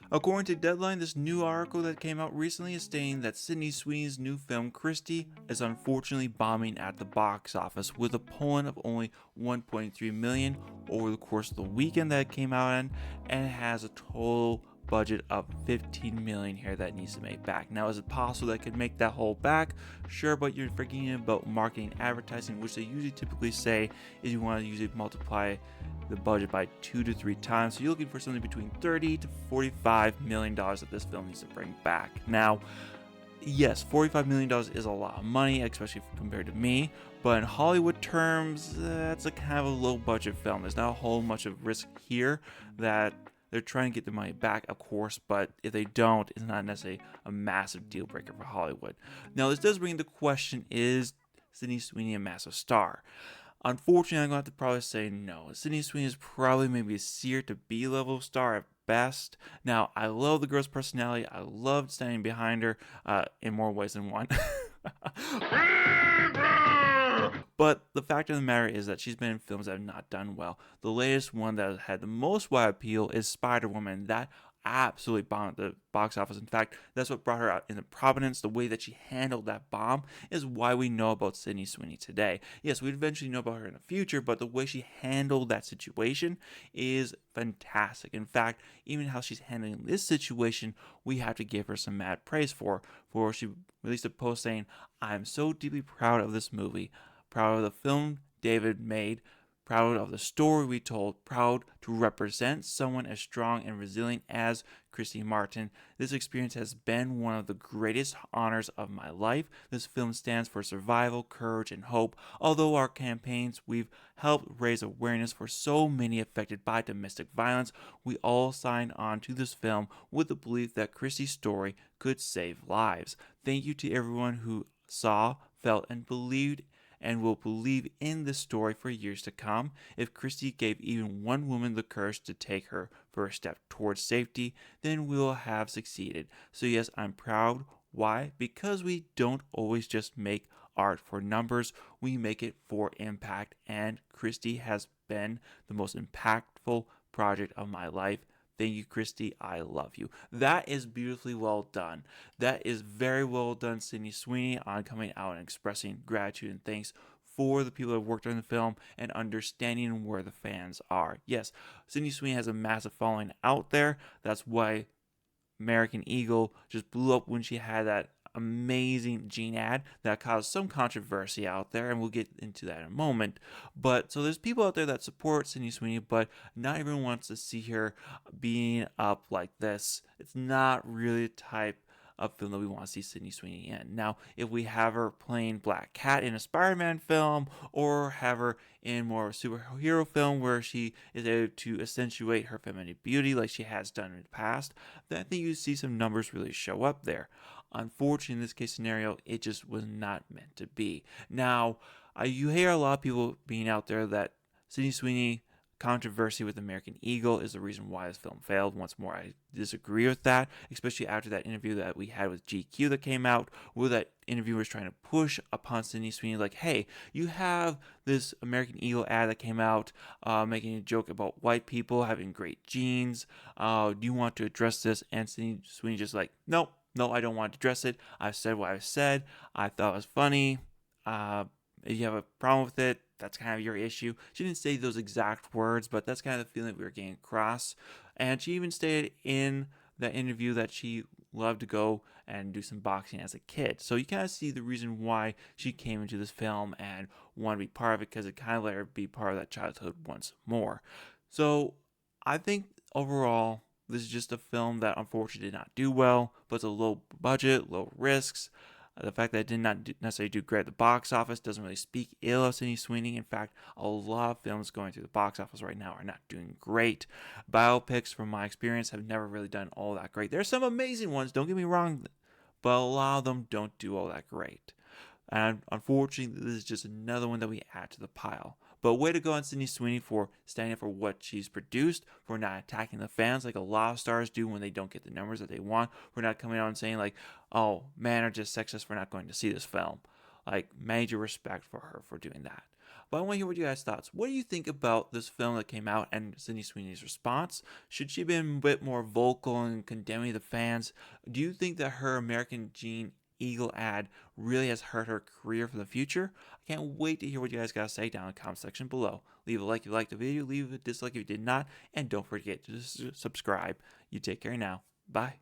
According to Deadline, this new article that came out recently is stating that Sydney Sweeney's new film Christy is unfortunately bombing at the box office with a pulling of only 1.3 million over the course of the weekend that it came out in, and it has a total budget of 15 million here that needs to make back. Now, is it possible that could make that whole back? Sure, but you're forgetting about marketing and advertising, which they usually typically say is you want to usually multiply the budget by 2 to 3 times. So you're looking for something between 30 to 45 million dollars that this film needs to bring back. Now, yes, $45 million is a lot of money, especially compared to me, but in Hollywood terms, that's a kind of a low budget film. There's not a whole much of risk here that they're trying to get the money back, of course, but if they don't, it's not necessarily a massive deal breaker for Hollywood. Now, this does bring the question, is Sydney Sweeney a massive star? Unfortunately, I'm going to have to probably say no. Sydney Sweeney is probably maybe a C to B level star at best. Now, I love the girl's personality. I loved standing behind her in more ways than one. But the fact of the matter is that she's been in films that have not done well. The latest one that had the most wide appeal is Spider-Woman. That absolutely bombed at the box office. In fact, that's what brought her out into prominence. The way that she handled that bomb is why we know about Sydney Sweeney today. Yes, we'd eventually know about her in the future, but the way she handled that situation is fantastic. In fact, even how she's handling this situation, we have to give her some mad praise for she released a post saying, "I'm so deeply proud of this movie, proud of the film David made, proud of the story we told, proud to represent someone as strong and resilient as Christy Martin. This experience has been one of the greatest honors of my life. This film stands for survival, courage, and hope. Although our campaigns, we've helped raise awareness for so many affected by domestic violence, we all signed on to this film with the belief that Christy's story could save lives. Thank you to everyone who saw, felt, and believed and will believe in this story for years to come. If Christy gave even one woman the courage to take her first step towards safety, then we'll have succeeded. So yes, I'm proud. Why? Because we don't always just make art for numbers, we make it for impact, and Christy has been the most impactful project of my life. Thank you, Christy. I love you. That is beautifully well done. That is very well done, Sydney Sweeney, on coming out and expressing gratitude and thanks for the people that have worked on the film and understanding where the fans are. Yes, Sydney Sweeney has a massive following out there. That's why American Eagle just blew up when she had that amazing Gene ad that caused some controversy out there, and we'll get into that in a moment. But so there's people out there that support Sydney Sweeney, but not everyone wants to see her being up like this. It's not really the type of film that we want to see Sydney Sweeney in. Now, if we have her playing Black Cat in a Spider-Man film, or have her in more of a superhero film where she is able to accentuate her feminine beauty like she has done in the past, then I think you see some numbers really show up there. Unfortunately, in this case scenario, it just was not meant to be. Now, you hear a lot of people being out there that Sydney Sweeney controversy with American Eagle is the reason why this film failed. Once more, I disagree with that, especially after that interview that we had with GQ that came out, where that interviewer was trying to push upon Sydney Sweeney, like, hey, you have this American Eagle ad that came out making a joke about white people having great genes. Do you want to address this? And Sydney Sweeney just like, nope. No, I don't want to address it. I've said what I've said. I thought it was funny. If you have a problem with it, that's kind of your issue. She didn't say those exact words, but that's kind of the feeling that we were getting across. And she even stated in that interview that she loved to go and do some boxing as a kid. So you kind of see the reason why she came into this film and wanted to be part of it, because it kind of let her be part of that childhood once more. So I think overall, this is just a film that unfortunately did not do well, but it's a low budget, low risks. The fact that it did not necessarily do great at the box office doesn't really speak ill of Sydney Sweeney. In fact, a lot of films going through the box office right now are not doing great. Biopics, from my experience, have never really done all that great. There are some amazing ones, don't get me wrong, but a lot of them don't do all that great. And unfortunately, this is just another one that we add to the pile. But way to go on Sydney Sweeney for standing up for what she's produced, for not attacking the fans like a lot of stars do when they don't get the numbers that they want, for not coming out and saying like, oh, men are just sexist for not going to see this film. Like, major respect for her for doing that. But I want to hear what you guys' thoughts. What do you think about this film that came out and Sydney Sweeney's response? Should she have been a bit more vocal in condemning the fans? Do you think that her American Gene Eagle ad really has hurt her career for the future? I can't wait to hear what you guys got to say down in the comment section below. Leave a like if you liked the video, leave a dislike if you did not, and don't forget to subscribe. You take care now. Bye.